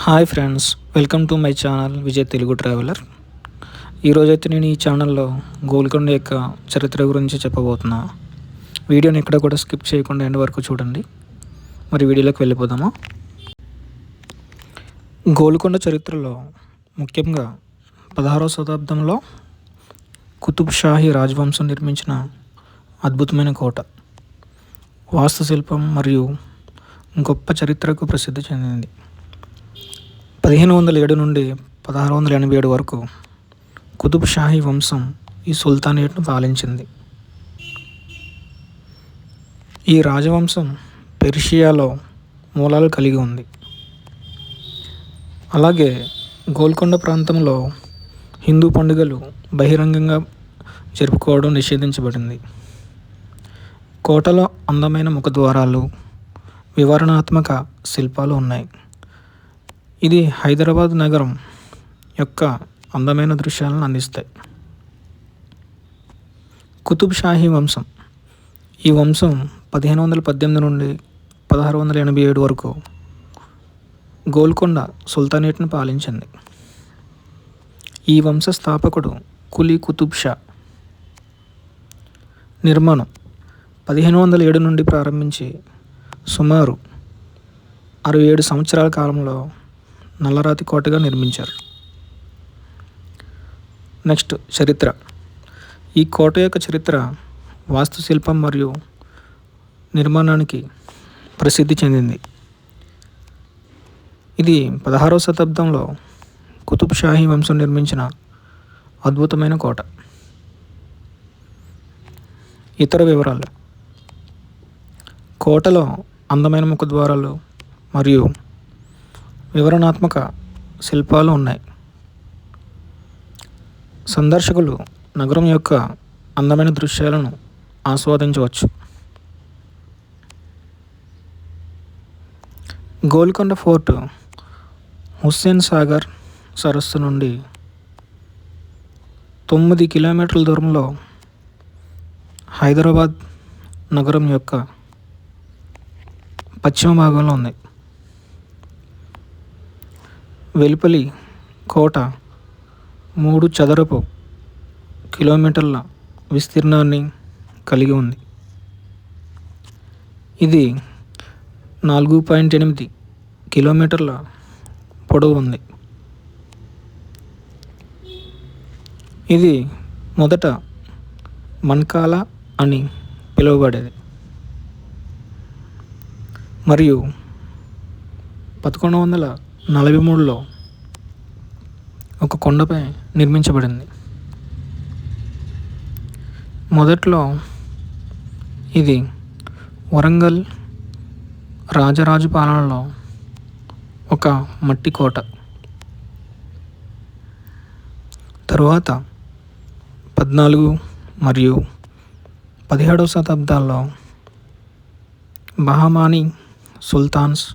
Hi friends, welcome to my channel Vijay Telugu traveller. ఈరోజైతే నేను ఈ ఛానల్లో గోల్కొండ యొక్క చరిత్ర గురించి చెప్పబోతున్నా. వీడియోని ఎక్కడ కూడా స్కిప్ చేయకుండా ఎండ్ వరకు చూడండి. మరి వీడియోలోకి వెళ్ళిపోదాము. గోల్కొండ చరిత్రలో ముఖ్యంగా 16వ శతాబ్దంలో కుతుబ్ షాహీ రాజవంశం నిర్మించిన అద్భుతమైన కోట. వాస్తుశిల్పం మరియు గొప్ప చరిత్రకు ప్రసిద్ధి చెందింది. 1507 నుండి 1687 వరకు కుతుబ్ షాహీ వంశం ఈ సుల్తానేట్ను పాలించింది. ఈ రాజవంశం పెర్షియాలో మూలాలు కలిగి ఉంది. అలాగే గోల్కొండ ప్రాంతంలో హిందూ పండుగలు బహిరంగంగా జరుపుకోవడం నిషేధించబడింది. కోటలో అందమైన ముఖద్వారాలు, వివరణాత్మక శిల్పాలు ఉన్నాయి. ఇది హైదరాబాద్ నగరం యొక్క అందమైన దృశ్యాలను అందిస్తాయి. కుతుబ్ షాహీ వంశం. ఈ వంశం 1518 నుండి 1687 వరకు గోల్కొండ సుల్తానేట్ను పాలించింది. ఈ వంశ స్థాపకుడు కులీ కుతుబ్ షా. నిర్మాణం 1507 నుండి ప్రారంభించి సుమారు 67 సంవత్సరాల కాలంలో నల్లరాతి కోటగా నిర్మించారు. నెక్స్ట్ చరిత్ర. ఈ కోట యొక్క చరిత్ర వాస్తుశిల్పం మరియు నిర్మాణానికి ప్రసిద్ధి చెందింది. ఇది 16వ శతాబ్దంలో కుతుబ్ షాహీ వంశం నిర్మించిన అద్భుతమైన కోట. ఇతర వివరాలు. కోటలో అందమైన ముఖద్వారాలు మరియు వివరణాత్మక శిల్పాలు ఉన్నాయి. సందర్శకులు నగరం యొక్క అందమైన దృశ్యాలను ఆస్వాదించవచ్చు. గోల్కొండ ఫోర్ట్ హుస్సేన్ సాగర్ సరస్సు నుండి 9 కిలోమీటర్ల దూరంలో హైదరాబాద్ నగరం యొక్క పశ్చిమ భాగంలో ఉంది. వెలుపలి కోట 3 చదరపు కిలోమీటర్ల విస్తీర్ణాన్ని కలిగి ఉంది. ఇది 4.8 కిలోమీటర్ల పొడవు ఉంది. ఇది మొదట మన్కాల అని పిలువబడేది మరియు 1143లో ఒక కొండపై నిర్మించబడింది. మొదట్లో ఇది వరంగల్ రాజరాజు పాలనలో ఒక మట్టి కోట. తరువాత 14 మరియు 17వ శతాబ్దాల్లో బహమానీ సుల్తాన్స్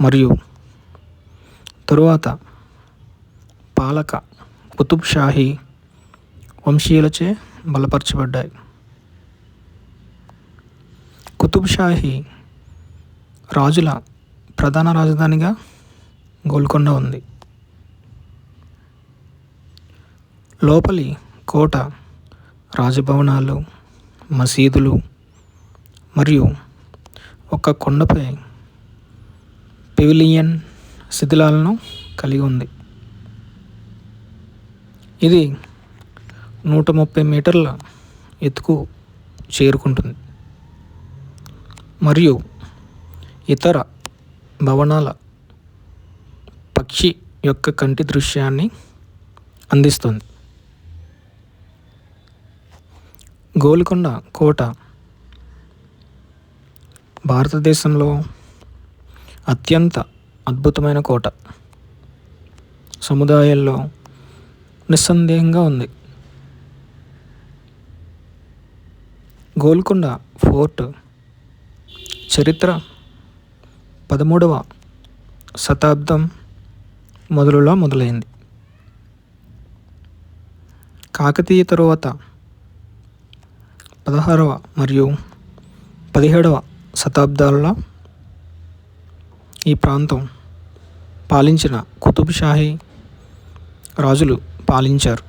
మరియు తరువాత పాలక కుతుబ్ షాహీ వంశీయులచే బలపరచబడ్డాయి. కుతుబ్ షాహీ రాజుల ప్రధాన రాజధానిగా గోల్కొండ ఉంది. లోపలి కోట రాజభవనాలు, మసీదులు మరియు ఒక కొండపై పెవిలియన్ శిథిలాలను కలిగి ఉంది. ఇది 130 మీటర్ల ఎత్తుకు చేరుకుంటుంది మరియు ఇతర భవనాల పక్షి యొక్క కంటి దృశ్యాన్ని అందిస్తుంది. గోల్కొండ కోట భారతదేశంలో అత్యంత అద్భుతమైన కోట సముదాయాల్లో నిస్సందేహంగా ఉంది. గోల్కొండ ఫోర్ట్ చరిత్ర 13వ శతాబ్దం మొదలులో మొదలైంది. కాకతీయ తరువాత 16వ మరియు 17వ శతాబ్దాలలో ఈ ప్రాంతం పాలించిన కుతుబ్ షాహీ రాజులు పాలించారు.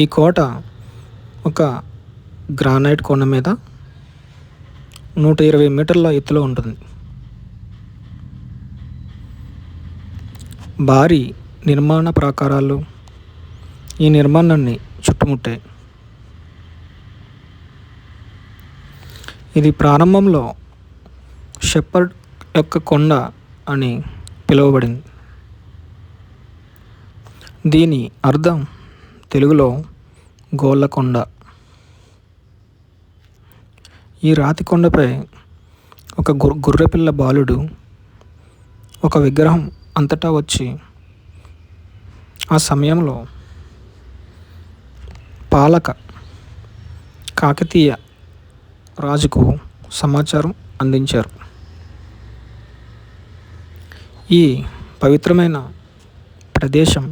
ఈ కోట ఒక గ్రానైట్ కొండ మీద 120 మీటర్ల ఎత్తులో ఉంటుంది. భారీ నిర్మాణ ప్రాకారాలు ఈ నిర్మాణాన్ని చుట్టుముట్టాయి. ఇది ప్రారంభంలో షెపర్డ్ యొక్క కొండ అని పిలువబడింది. దీని అర్థం తెలుగులో గోళ్ళకొండ. ఈ రాతి కొండపై ఒక గొర్రెపిల్ల బాలుడు ఒక విగ్రహం అంతటా వచ్చి ఆ సమయంలో పాలక కాకతీయ రాజుకు సమాచారం అందించారు. ఈ పవిత్రమైన ప్రదేశం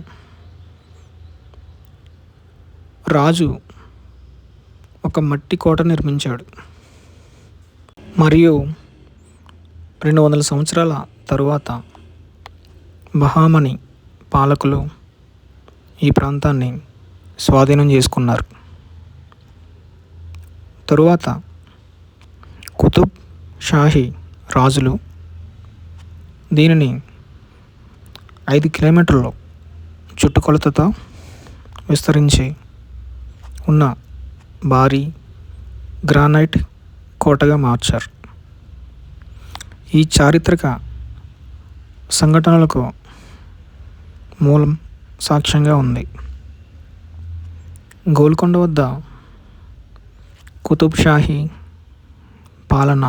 రాజు ఒక మట్టి కోట నిర్మించాడు మరియు 200 సంవత్సరాల తరువాత బహామనీ పాలకులు ఈ ప్రాంతాన్ని స్వాధీనం చేసుకున్నారు. తరువాత కుతుబ్ షాహీ రాజులు దీనిని 5 కిలోమీటర్లు చుట్టుకొలతతో విస్తరించి ఉన్న భారీ గ్రానైట్ కోటగా మార్చారు. ఈ చారిత్రక సంఘటనలకు మూలం సాక్ష్యంగా ఉంది. గోల్కొండ వద్ద కుతుబ్ షాహీ పాలన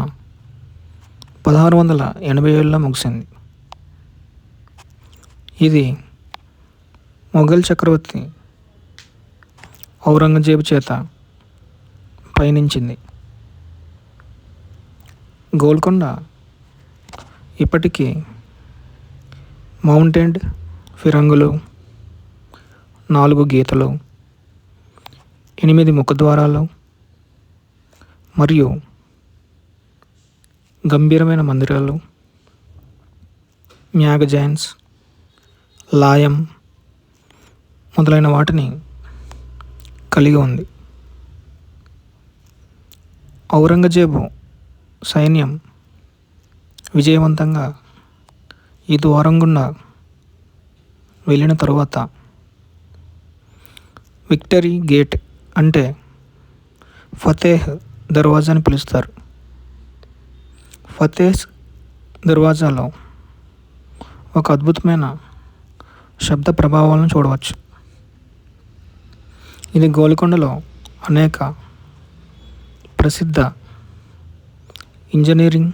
1687లో ముగిసింది. ఇది మొఘల్ చక్రవర్తి ఔరంగజేబు చేత పయనించింది. గోల్కొండ ఇప్పటికీ మౌంటెడ్ ఫిరంగులు, 4 గీతలు, 8 ముఖద్వారాలు మరియు గంభీరమైన మందిరాలు, మ్యాగజైన్స్, లాయం మొదలైన వాటిని కలిగి ఉంది. ఔరంగజేబు సైన్యం విజయవంతంగా ఈ ద్వారం గుండా వెళ్ళిన తరువాత విక్టరీ గేట్ అంటే ఫతేహ్ దర్వాజా అని పిలుస్తారు. ఫతేహ్ దర్వాజాలో ఒక అద్భుతమైన శబ్ద ప్రభావాలను చూడవచ్చు. ఇది గోల్కొండలో అనేక ప్రసిద్ధ ఇంజనీరింగ్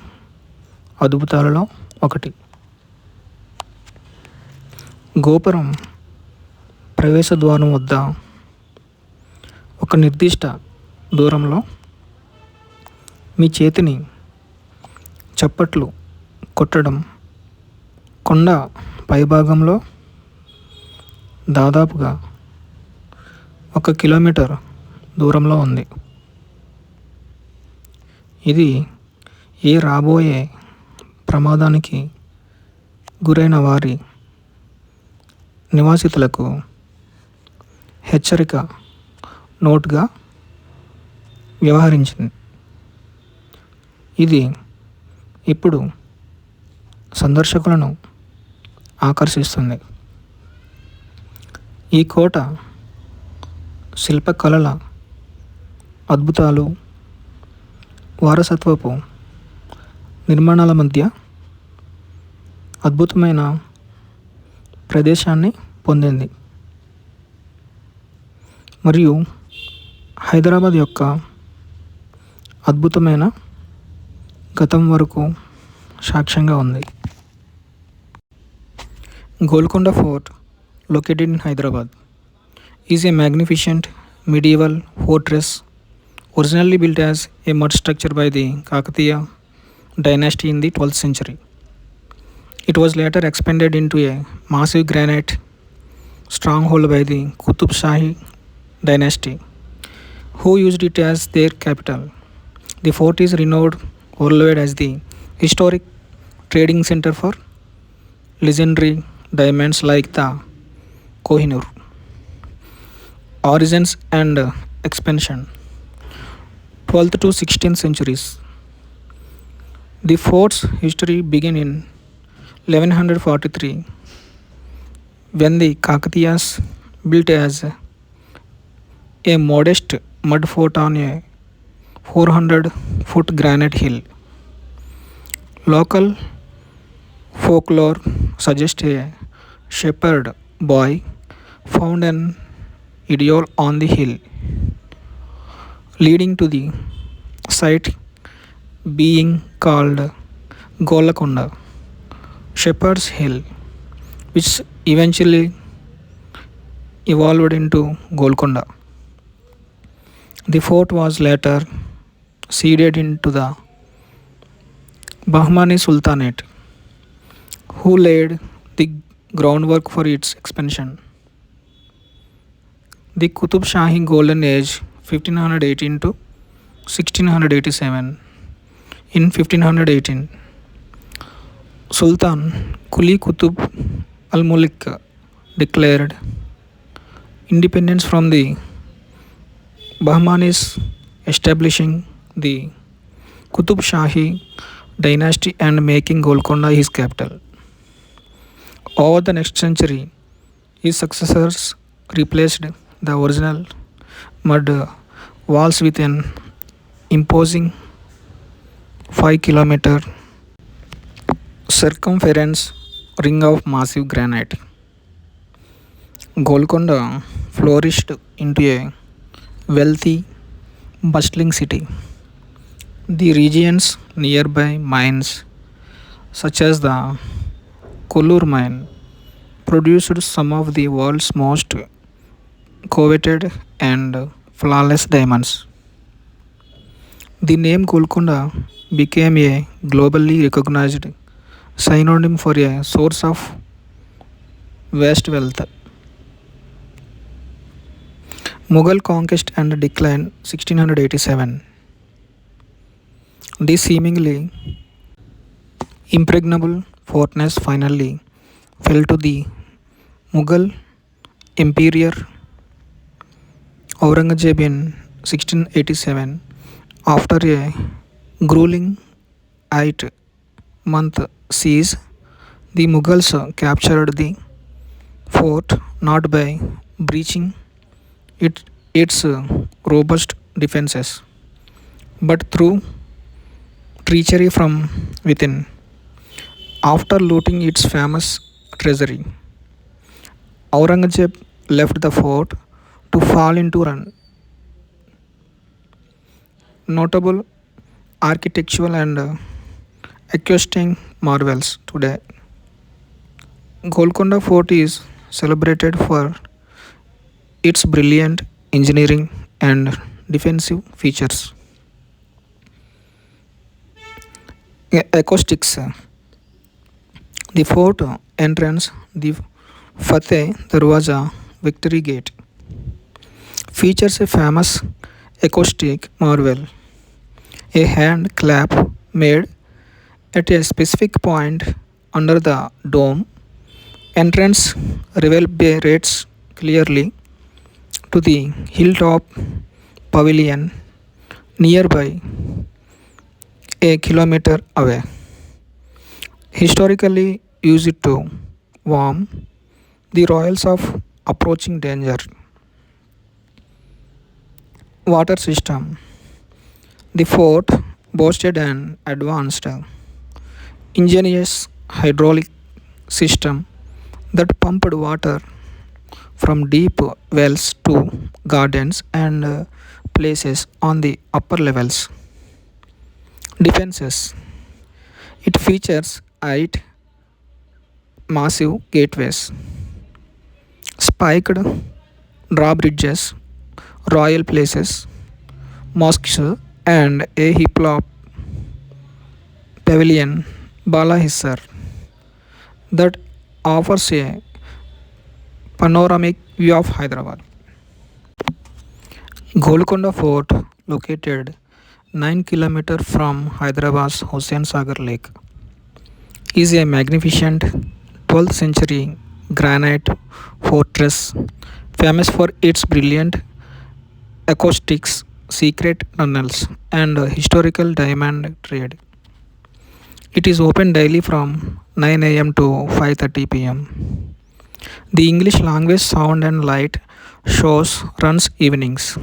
అద్భుతాలలో ఒకటి. గోపురం ప్రవేశ ద్వారం వద్ద ఒక నిర్దిష్ట దూరంలో మీ చేతిని చప్పట్లు కొట్టడం కొండ పైభాగంలో దాదాపుగా 1 కిలోమీటర్ దూరంలో ఉంది. ఇది రాబోయే ప్రమాదానికి గురైన వారి నివాసితులకు హెచ్చరిక నోట్గా వ్యవహరించింది. ఇది ఇప్పుడు సందర్శకులను ఆకర్షిస్తుంది. ఈ కోట శిల్పకళల అద్భుతాలు, వారసత్వపు నిర్మాణాల మధ్య అద్భుతమైన ప్రదేశాన్ని పొందింది మరియు హైదరాబాద్ యొక్క అద్భుతమైన గతం వరకు సాక్ష్యంగా ఉంది. Golconda Fort, located in Hyderabad, is a magnificent medieval fortress originally built as a mud structure by the Kakatiya dynasty in the 12th century. It was later expanded into a massive granite stronghold by the Qutub Shahi dynasty, who used it as their capital. The fort is renowned worldwide as the historic trading center for legendary diamonds like the Kohinoor. Origins and expansion 12th to 16th centuries. The fort's history began in 1143 when the Kakatiyas built as a modest mud fort on a 400-foot granite hill. Local folklore suggests a shepherd boy found an idol on the hill, leading to the site being called Golakonda, Shepherd's Hill, which eventually evolved into Golconda. The fort was later ceded into the Bahmani Sultanate, who laid the groundwork for its expansion. The Qutub Shahi Golden Age 1518 to 1687. In 1518, Sultan Kuli Qutub al Mulik declared independence from the Bahmanis, establishing the Qutub Shahi dynasty and making Golconda his capital. Over the next century, his successors replaced the original mud walls with an imposing 5-kilometer circumference ring of massive granite. Golconda flourished into a wealthy, bustling city. The region's nearby mines, such as the Kollur mine, produced some of the world's most coveted and flawless diamonds. The name Golconda became a globally recognized synonym for a source of vast wealth. Mughal conquest and decline 1687. The seemingly impregnable fortress finally fell to the Mughal Emperor Aurangzeb in 1687 after a grueling 8-month siege. The Mughals captured the fort not by breaching its robust defenses, but through treachery from within. After looting its famous treasury, Aurangzeb left the fort to fall into ruin. Notable architectural and acoustic marvels today. Golconda Fort is celebrated for its brilliant engineering and defensive features. Acoustics. The fort entrance, the Fateh Darwaza Victory Gate, features a famous acoustic marvel, a hand clap made at a specific point under the dome. Entrance reverberates clearly to the hilltop pavilion nearby, a kilometer away. Historically used to warn the royals of approaching danger. Water system. The fort boasted an advanced, ingenious hydraulic system that pumped water from deep wells to gardens and places on the upper levels. Defenses. It features 8 massive gateways, spiked drawbridges, royal places, mosques, and a hip-hop pavilion, Bala Hissar, that offers a panoramic view of Hyderabad. Golconda Fort, located 9 km from Hyderabad's Hussain Sagar Lake, is a magnificent 12th century granite fortress famous for its brilliant acoustics, secret tunnels, and historical diamond trade. It is open daily from 9 a.m. to 5:30 p.m. The English language sound and light shows runs evenings.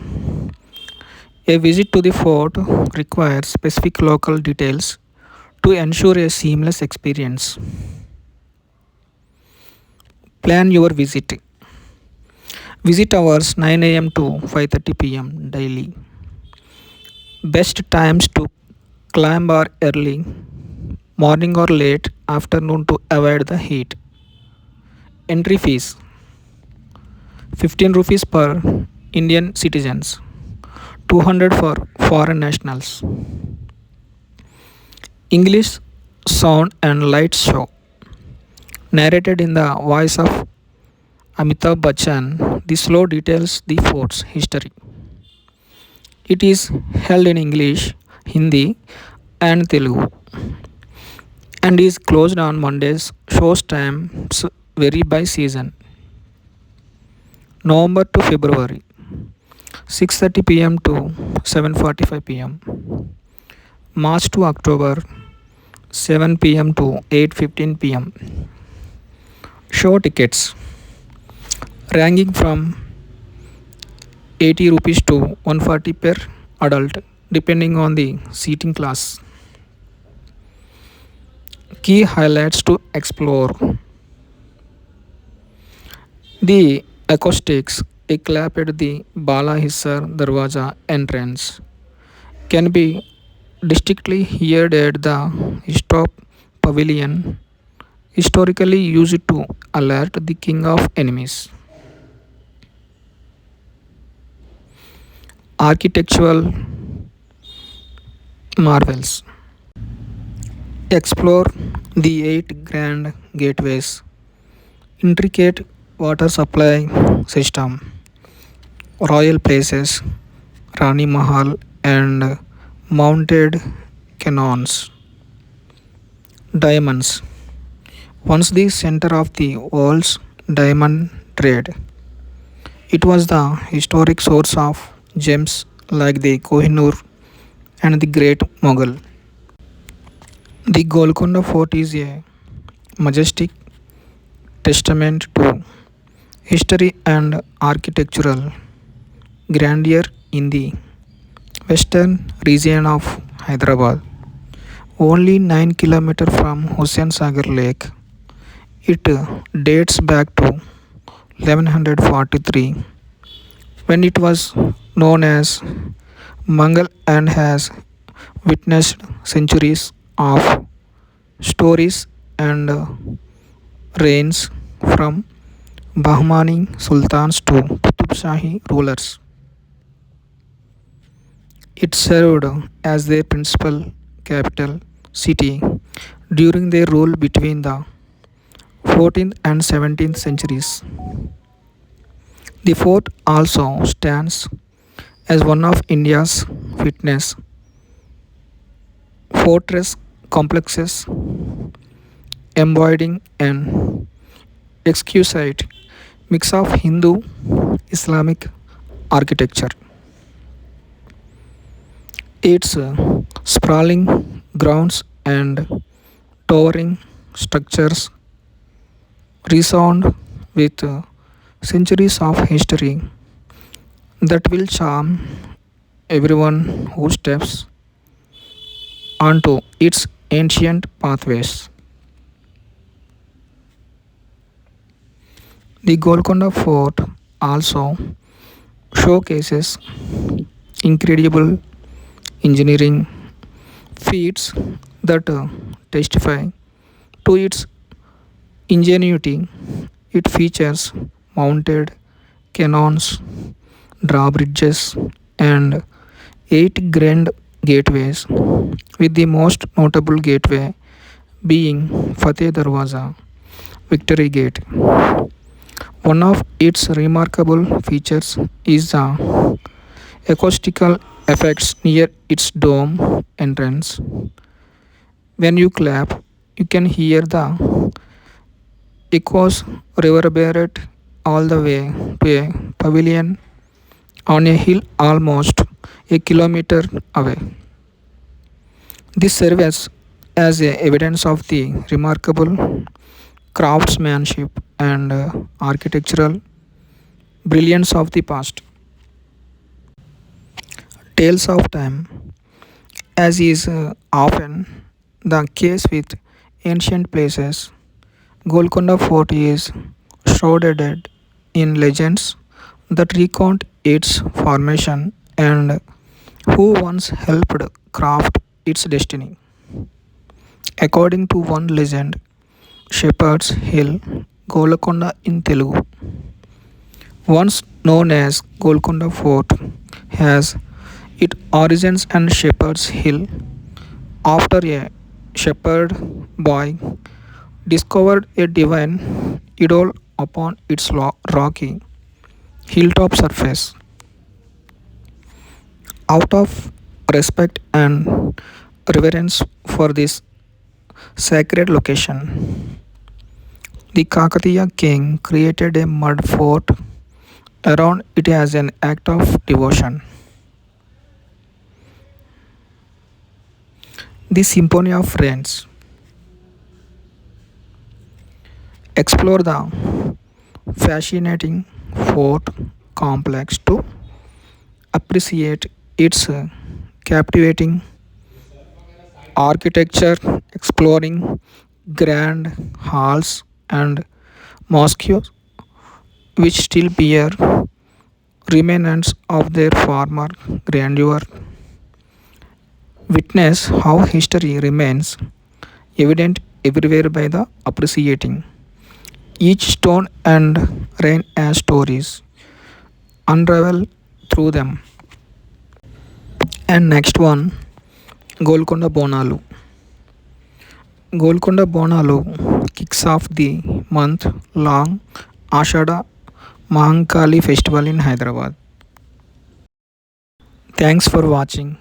A visit to the fort requires specific local details to ensure a seamless experience. Plan your visit. Visit hours 9 a.m. to 5:30 p.m. daily. Best times to climb are early morning or late afternoon to avoid the heat. Entry fees 15 rupees per Indian citizens, 200 for foreign nationals. English sound and light show narrated in the voice of Amitabh Bachchan. The slow details the fort's history. It is held in English, Hindi, and Telugu and is closed on Mondays. Shows times vary by season. November to February 6:30 p.m. to 7:45 p.m. March to October 7 p.m. to 8:15 p.m. Show tickets ranging from 80 rupees to 140 per adult depending on the seating class. Key highlights to explore: the acoustics, a clap at the Bala Hissar Darwaza entrance, can be distinctly heard at the Stop Pavilion, historically used to alert the king of enemies. Architectural marvels. Explore the eight grand gateways, intricate water supply system, royal places, Rani Mahal, and mounted cannons. Diamonds. Once the center of the world's diamond trade, it was the historic source of gems like the Kohinoor and the Great Mughal. The Golconda Fort is a majestic testament to history and architectural grandeur in the western region of Hyderabad. Only 9 kilometers from Hussain Sagar Lake, it dates back to 1143 when it was known as Mangal and has witnessed centuries of stories and reigns from Bahmani sultans to Qutub Shahi rulers. It served as their principal capital city during their rule between the 14th and 17th centuries. The fort also stands as one of India's fitness fortress complexes, embodying an exquisite mix of Hindu Islamic architecture. Its sprawling grounds and towering structures resound with centuries of history that will charm everyone who steps onto its ancient pathways. The Golconda Fort also showcases incredible engineering feats that testify to its ingenuity. It features mounted cannons, drawbridges, and eight grand gateways, with the most notable gateway being Fateh Darwaza Victory Gate. One of its remarkable features is the acoustical effects near its dome entrance. When you clap, You can hear the echoes reverberate all the way to a pavilion on a hill almost a kilometer away. This serves as a evidence of the remarkable craftsmanship and architectural brilliance of the past. Tales of time, as is often the case with ancient places, Golconda Fort is shrouded in legends that recount its formation and who once helped craft its destiny. According to one legend, Shepherd's Hill, Golconda in Telugu, once known as Golconda Fort, has its origins and Shepherd's Hill after a shepherd boy discovered a divine idol upon its rocky hilltop surface. Out of respect and reverence for this sacred location, the Kakatiya king created a mud fort around it as an act of devotion. The Symphony of Rains explore the fascinating fort complex to appreciate its captivating architecture, exploring grand halls and mosques which still bear remnants of their former grandeur. Witness how history remains evident everywhere by the appreciating. Each stone and rain as stories unravel through them. And next one, Golconda Bonalu. Golconda Bonalu kicks off the month long Ashada Mahankali festival in Hyderabad. Thanks for watching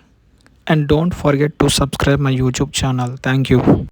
and don't forget to subscribe my YouTube channel. Thank you.